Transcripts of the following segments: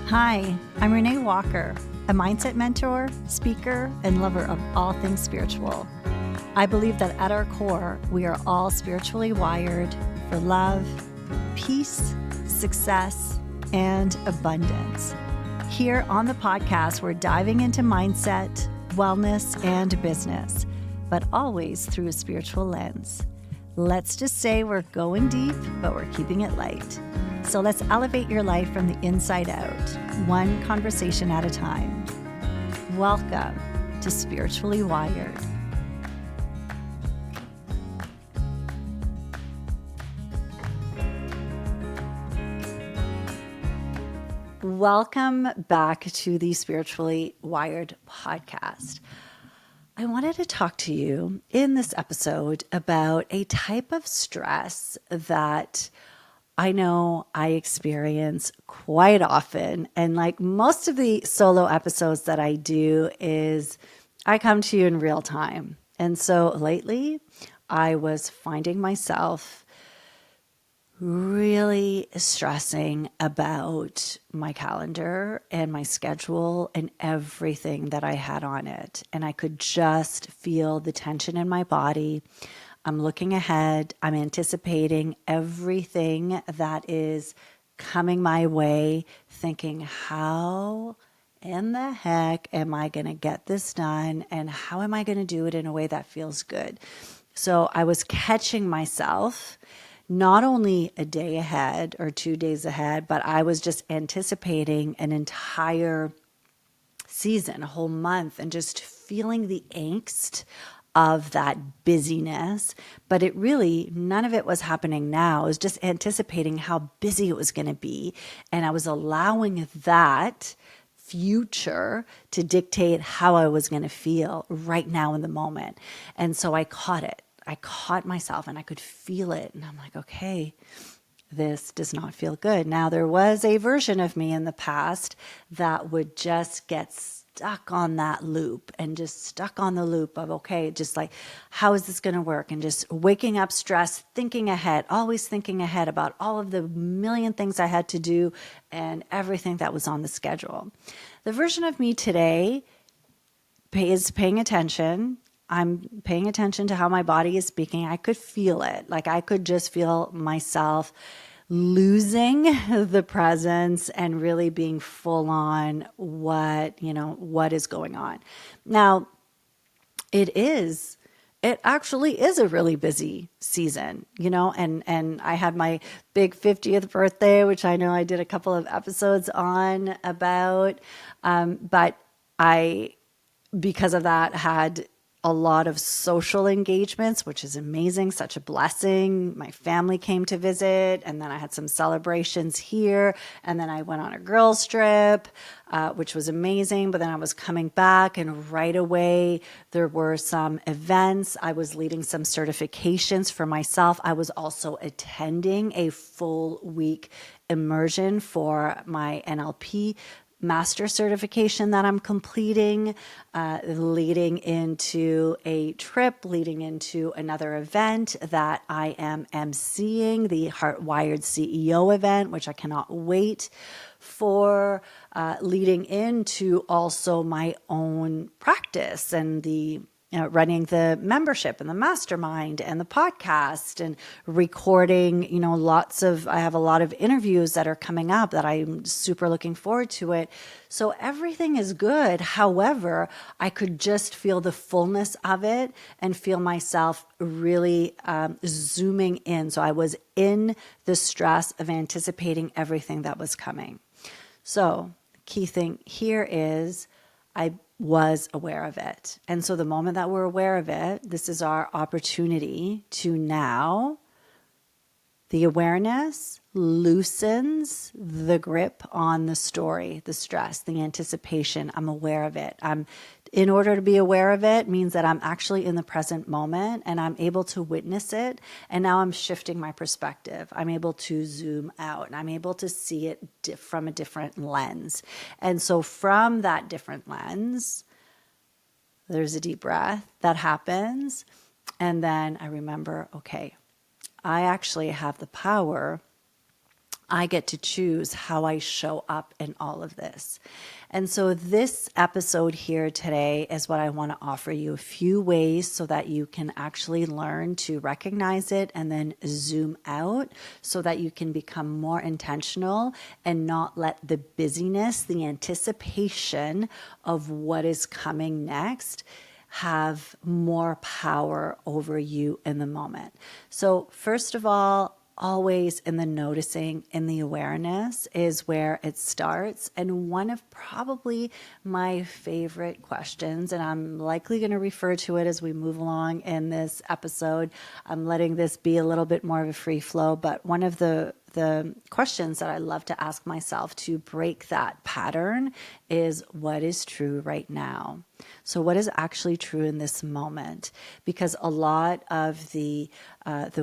Hi, I'm Renée Walker, a mindset mentor, speaker, and lover of all things spiritual. I believe that at our core, we are all spiritually wired for love, peace, success, and abundance. Here on the podcast, we're diving into mindset, wellness, and business, but always through a spiritual lens. Let's just say we're going deep, but we're keeping it light. So let's elevate your life from the inside out, one conversation at a time. Welcome to Spiritually Wired. Welcome back to the Spiritually Wired podcast. I wanted to talk to you in this episode about a type of stress that I know I experience quite often. And like most of the solo episodes that I do is I come to you in real time. And so lately I was finding myself really stressing about my calendar and my schedule and everything that I had on it. And I could just feel the tension in my body. I'm looking ahead. I'm anticipating everything that is coming my way, thinking, how in the heck am I going to get this done? And how am I going to do it in a way that feels good? So I was catching myself not only a day ahead or 2 days ahead, but I was just anticipating an entire season, a whole month, and just feeling the angst of that busyness. But it really, none of it was happening now. I was just anticipating how busy it was going to be. And I was allowing that future to dictate how I was going to feel right now in the moment. And so I caught it. I caught myself and I could feel it. And I'm like, okay, this does not feel good. Now, there was a version of me in the past that would just get stuck on that loop and just stuck on the loop of, okay, just like, how is this going to work? And just waking up stressed, thinking ahead, always thinking ahead about all of the million things I had to do and everything that was on the schedule. The version of me today is paying attention. I'm paying attention to how my body is speaking. I could feel it. Like I could just feel myself losing the presence and really being full on what is going on. Now, it actually is a really busy season, and I had my big 50th birthday, which I know I did a couple of episodes on about, but I, because of that, had a lot of social engagements, which is amazing, such a blessing. My family came to visit, and then I had some celebrations here, and then I went on a girls' trip, which was amazing. But then I was coming back, and right away there were some events. I was leading some certifications for myself. I was also attending a full week immersion for my NLP master certification that I'm completing, leading into a trip, leading into another event that I am emceeing, the Heartwired CEO event, which I cannot wait for, leading into also my own practice and the running the membership and the mastermind and the podcast and recording, I have a lot of interviews that are coming up that I'm super looking forward to it. So everything is good. However, I could just feel the fullness of it and feel myself really zooming in. So I was in the stress of anticipating everything that was coming. So the key thing here is I was aware of it. And so the moment that we're aware of it, this is our opportunity to now, the awareness loosens the grip on the story, the stress, the anticipation. I'm aware of it. In order to be aware of it means that I'm actually in the present moment and I'm able to witness it. And now I'm shifting my perspective. I'm able to zoom out and I'm able to see it from a different lens. And so from that different lens, there's a deep breath that happens. And then I remember, okay, I actually have the power I get to choose how I show up in all of this. And so this episode here today is what I want to offer you, a few ways so that you can actually learn to recognize it and then zoom out so that you can become more intentional and not let the busyness, the anticipation of what is coming next have more power over you in the moment. So first of all, always in the noticing, in the awareness is where it starts. And one of probably my favorite questions, and I'm likely going to refer to it as we move along in this episode. I'm letting this be a little bit more of a free flow, but one of the questions that I love to ask myself to break that pattern is, what is true right now? So what is actually true in this moment? Because a lot of the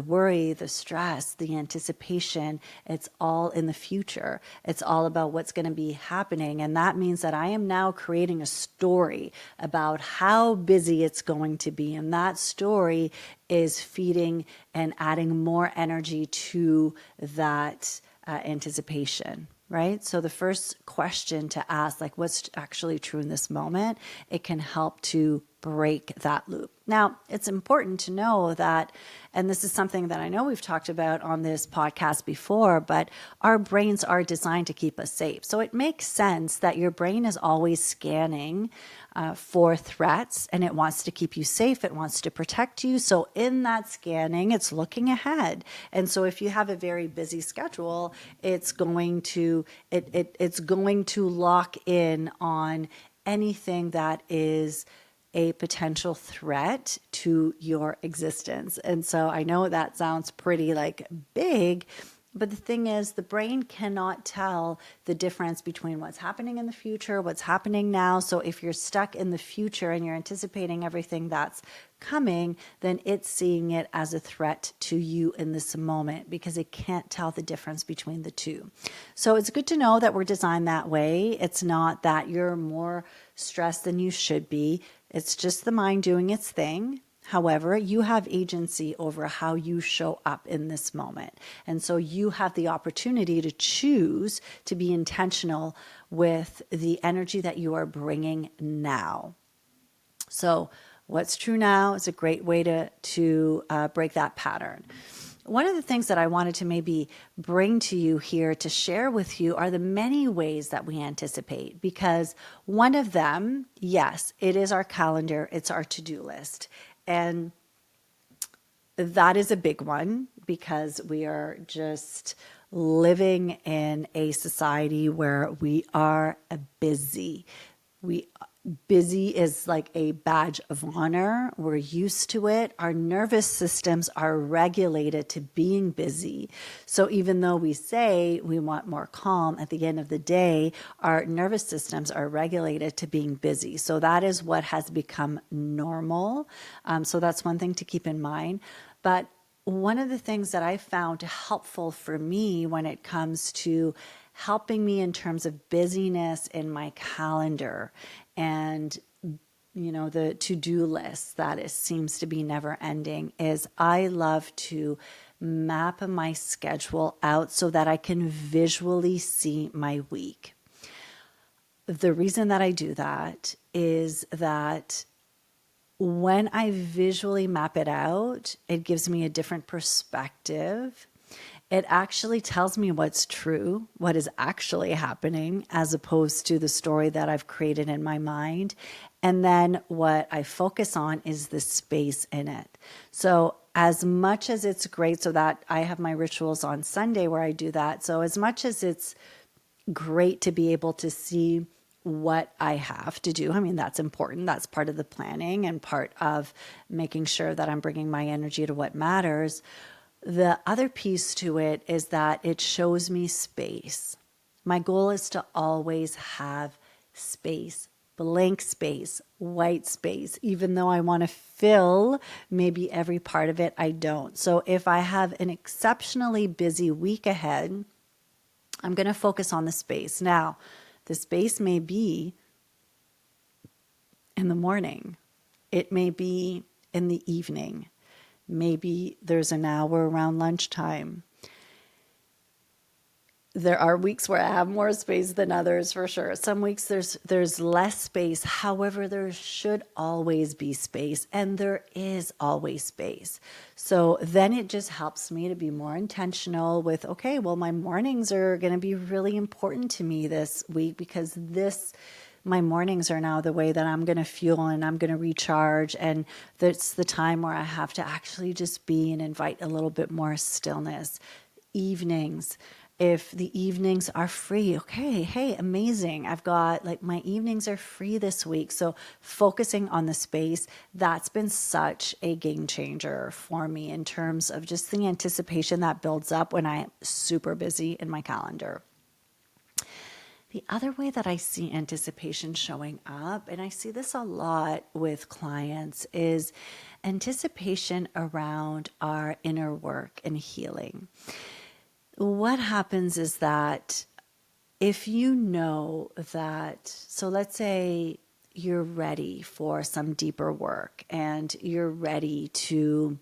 worry, the stress, the anticipation, it's all in the future. It's all about what's going to be happening. And that means that I am now creating a story about how busy it's going to be. And that story is feeding and adding more energy to that anticipation. Right? So the first question to ask, like, what's actually true in this moment, it can help to break that loop. Now, it's important to know that, and this is something that I know we've talked about on this podcast before, but our brains are designed to keep us safe. So it makes sense that your brain is always scanning for threats, and it wants to keep you safe. It wants to protect you. So in that scanning, it's looking ahead. And so if you have a very busy schedule, it's going to lock in on anything that is a potential threat to your existence. And so I know that sounds pretty like big, but the thing is, the brain cannot tell the difference between what's happening in the future, what's happening now. So if you're stuck in the future and you're anticipating everything that's coming, then it's seeing it as a threat to you in this moment because it can't tell the difference between the two. So it's good to know that we're designed that way. It's not that you're more stressed than you should be. It's just the mind doing its thing. However, you have agency over how you show up in this moment. And so you have the opportunity to choose to be intentional with the energy that you are bringing now. So what's true now is a great way to break that pattern. One of the things that I wanted to maybe bring to you here to share with you are the many ways that we anticipate, because one of them, yes, it is our calendar, it's our to-do list. And that is a big one because we are just living in a society where we are busy. Busy is like a badge of honor. We're used to it. Our nervous systems are regulated to being busy. So even though we say we want more calm, at the end of the day, our nervous systems are regulated to being busy. So that is what has become normal. So that's one thing to keep in mind. But one of the things that I found helpful for me when it comes to helping me in terms of busyness in my calendar and the to-do list that seems to be never ending is I love to map my schedule out so that I can visually see my week. The reason that I do that is that when I visually map it out, it gives me a different perspective. It actually tells me what's true, what is actually happening, as opposed to the story that I've created in my mind. And then what I focus on is the space in it. So as much as it's great, so that I have my rituals on Sunday where I do that. So as much as it's great to be able to see what I have to do. I mean, that's important. That's part of the planning and part of making sure that I'm bringing my energy to what matters. The other piece to it is that it shows me space. My goal is to always have space, blank space, white space. Even though I want to fill maybe every part of it, I don't. So if I have an exceptionally busy week ahead, I'm going to focus on the space. Now, the space may be in the morning. It may be in the evening. Maybe there's an hour around lunchtime. there are weeks where I have more space than others for sure. Some weeks there's less space. However, there should always be space, and there is always space. So then it just helps me to be more intentional with, okay, well, my mornings are going to be really important to me this week because my mornings are now the way that I'm going to fuel and I'm going to recharge. And that's the time where I have to actually just be and invite a little bit more stillness. Evenings, if the evenings are free, okay, hey, amazing. I've got like my evenings are free this week. So focusing on the space, that's been such a game changer for me in terms of just the anticipation that builds up when I'm super busy in my calendar. The other way that I see anticipation showing up, and I see this a lot with clients, is anticipation around our inner work and healing. What happens is that if you know that, so let's say you're ready for some deeper work and you're ready to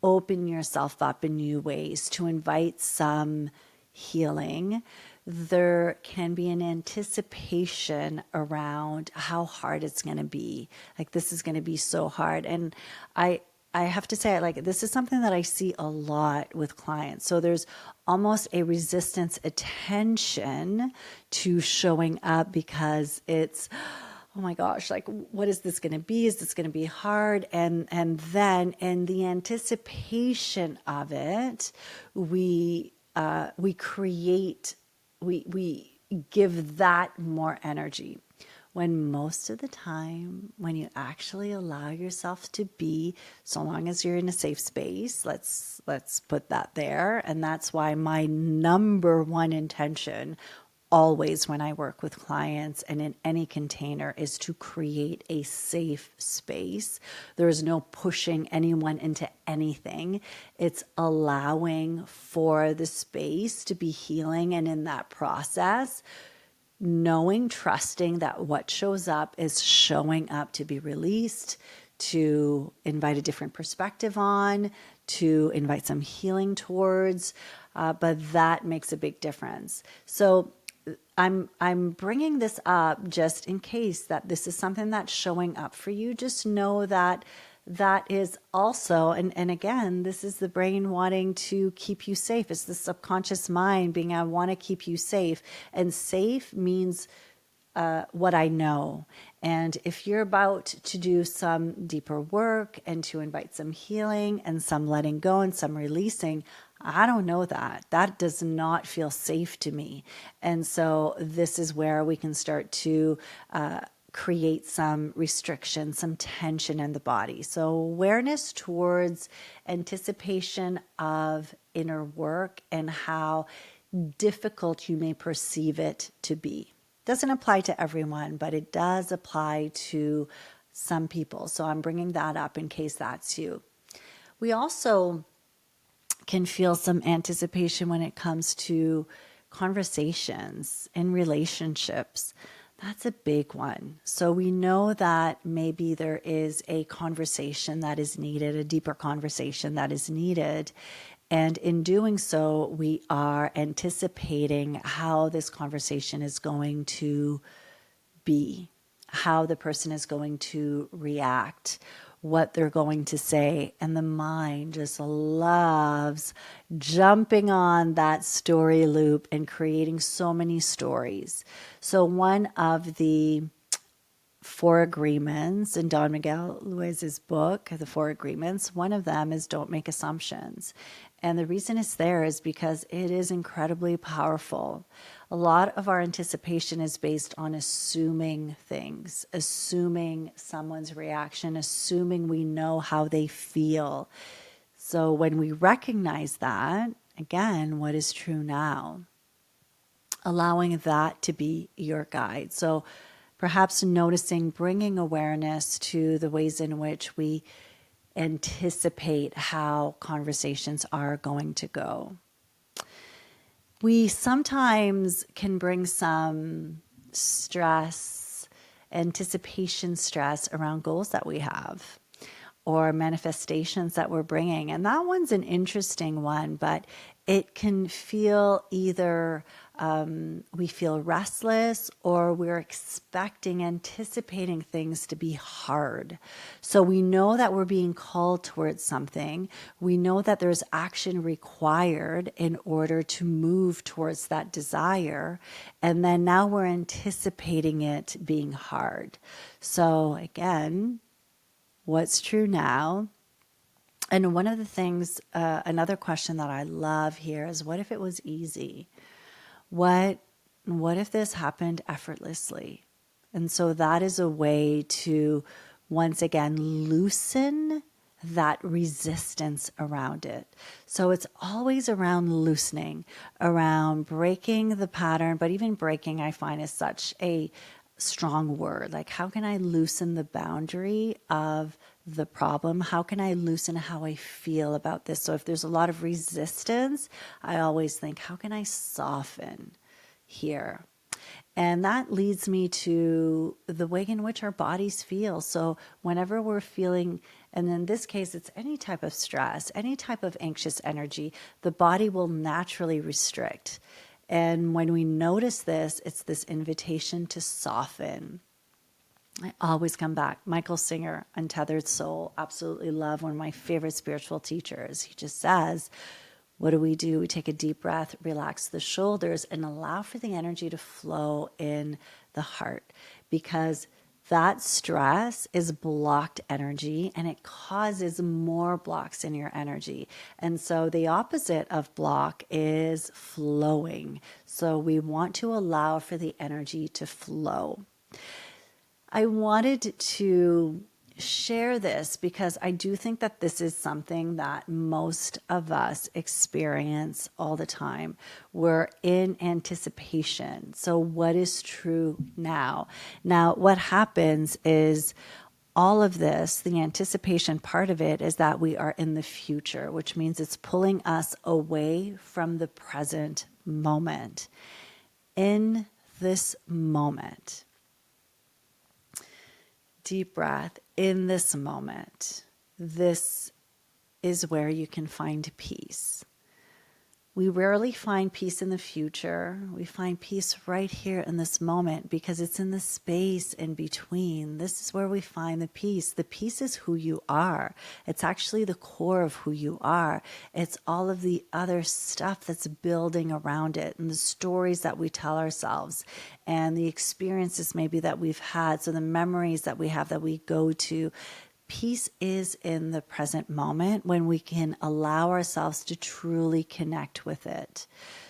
open yourself up in new ways, to invite some healing, there can be an anticipation around how hard it's going to be. Like, this is going to be so hard. And I have to say, like, this is something that I see a lot with clients. So there's almost a resistance attention to showing up because it's, oh my gosh, like, what is this going to be? Is this going to be hard? And then in the anticipation of it, we create, we give that more energy. When most of the time, when you actually allow yourself to be, so long as you're in a safe space, let's put that there. And that's why my number one intention always when I work with clients and in any container is to create a safe space. There is no pushing anyone into anything. It's allowing for the space to be healing, and in that process, knowing, trusting that what shows up is showing up to be released, to invite a different perspective on, to invite some healing towards, but that makes a big difference. So I'm bringing this up just in case that this is something that's showing up for you. Just know that that is also, and again, this is the brain wanting to keep you safe. It's the subconscious mind being, I want to keep you safe. And safe means what I know. And if you're about to do some deeper work and to invite some healing and some letting go and some releasing, I don't know that. That does not feel safe to me. And so this is where we can start to create some restriction, some tension in the body. So awareness towards anticipation of inner work and how difficult you may perceive it to be. Doesn't apply to everyone, but it does apply to some people. So I'm bringing that up in case that's you. We also can feel some anticipation when it comes to conversations in relationships. That's a big one. So we know that maybe there is a conversation that is needed, a deeper conversation that is needed. And in doing so, we are anticipating how this conversation is going to be, how the person is going to react, what they're going to say. And the mind just loves jumping on that story loop and creating so many stories. So one of the 4 agreements in Don Miguel Ruiz's book, The 4 Agreements, one of them is don't make assumptions. And the reason it's there is because it is incredibly powerful. A lot of our anticipation is based on assuming things, assuming someone's reaction, assuming we know how they feel. So when we recognize that, again, what is true now? Allowing that to be your guide. So perhaps noticing, bringing awareness to the ways in which we anticipate how conversations are going to go. We sometimes can bring some stress, anticipation stress around goals that we have, or manifestations that we're bringing. And that one's an interesting one, but it can feel either we feel restless or we're expecting, anticipating things to be hard. So we know that we're being called towards something. We know that there's action required in order to move towards that desire. And then now we're anticipating it being hard. So again, what's true now? And one of the things, another question that I love here is, what if it was easy? What if this happened effortlessly? And so that is a way to once again loosen that resistance around it. So it's always around loosening, around breaking the pattern, but even breaking I find is such a strong word. Like, how can I loosen the boundary of the problem? How can I loosen how I feel about this? So if there's a lot of resistance, I always think, how can I soften here? And that leads me to the way in which our bodies feel. So whenever we're feeling, and in this case, it's any type of stress, any type of anxious energy, the body will naturally restrict. And when we notice this, it's this invitation to soften. I always come back. Michael Singer, Untethered Soul, absolutely love, one of my favorite spiritual teachers. He just says, what do? We take a deep breath, relax the shoulders, and allow for the energy to flow in the heart, because that stress is blocked energy and it causes more blocks in your energy. And so the opposite of block is flowing. So we want to allow for the energy to flow. I wanted to share this because I do think that this is something that most of us experience all the time. We're in anticipation. So what is true now? Now, what happens is all of this, the anticipation part of it, is that we are in the future, which means it's pulling us away from the present moment. In this moment, deep breath, in this moment, this is where you can find peace. We rarely find peace in the future. We find peace right here in this moment because it's in the space in between. This is where we find the peace. The peace is who you are. It's actually the core of who you are. It's all of the other stuff that's building around it and the stories that we tell ourselves and the experiences maybe that we've had. So the memories that we have that we go to. Peace is in the present moment when we can allow ourselves to truly connect with it.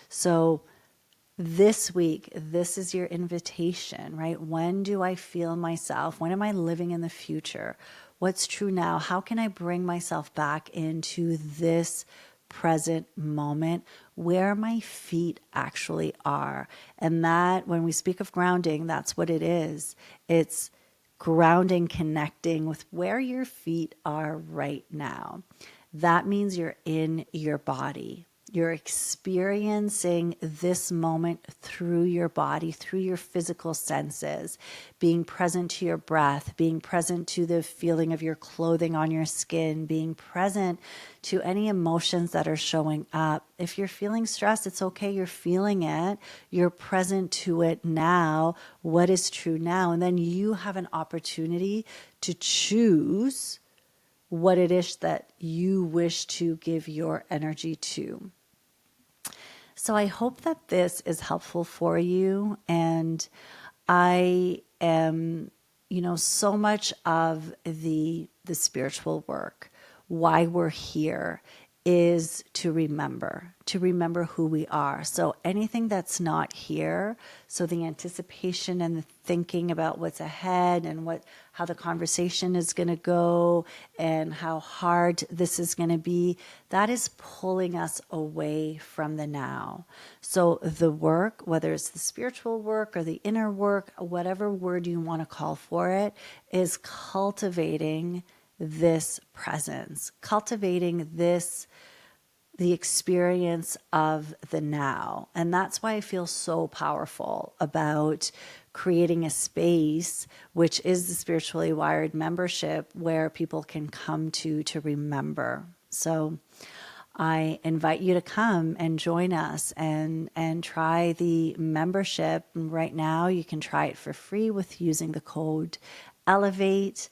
So this week, this is your invitation, right? When do I feel myself? When am I living in the future? What's true now? How can I bring myself back into this present moment where my feet actually are? And that, when we speak of grounding, that's what it is. It's grounding, connecting with where your feet are right now. That means you're in your body. You're experiencing this moment through your body, through your physical senses, being present to your breath, being present to the feeling of your clothing on your skin, being present to any emotions that are showing up. If you're feeling stressed, it's okay. You're feeling it. You're present to it now. What is true now? And then you have an opportunity to choose what it is that you wish to give your energy to. So I hope that this is helpful for you. And I am, so much of the spiritual work, why we're here, is to remember who we are. So anything that's not here, so the anticipation and the thinking about what's ahead and how the conversation is going to go and how hard this is going to be, that is pulling us away from the now. So the work, whether it's the spiritual work or the inner work, whatever word you want to call for it, is cultivating this presence, cultivating the experience of the now. And that's why I feel so powerful about creating a space, which is the Spiritually Wired membership, where people can come to remember. So I invite you to come and join us and try the membership. Right now, you can try it for free with using the code ELEVATE.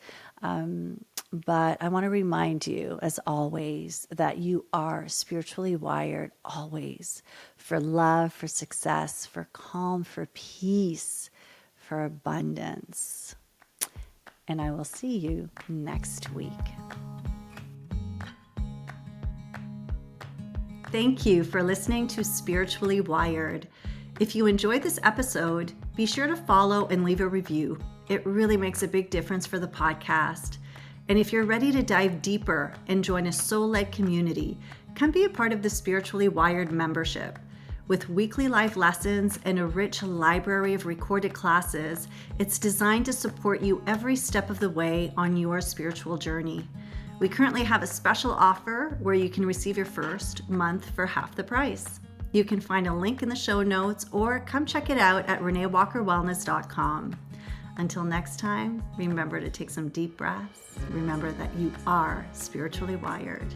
But I want to remind you, as always, that you are spiritually wired always for love, for success, for calm, for peace, for abundance. And I will see you next week. Thank you for listening to Spiritually Wired. If you enjoyed this episode, be sure to follow and leave a review. It really makes a big difference for the podcast. And if you're ready to dive deeper and join a soul-led community, come be a part of the Spiritually Wired membership. With weekly live lessons and a rich library of recorded classes, it's designed to support you every step of the way on your spiritual journey. We currently have a special offer where you can receive your first month for half the price. You can find a link in the show notes or come check it out at reneewalkerwellness.com. Until next time, remember to take some deep breaths. Remember that you are spiritually wired.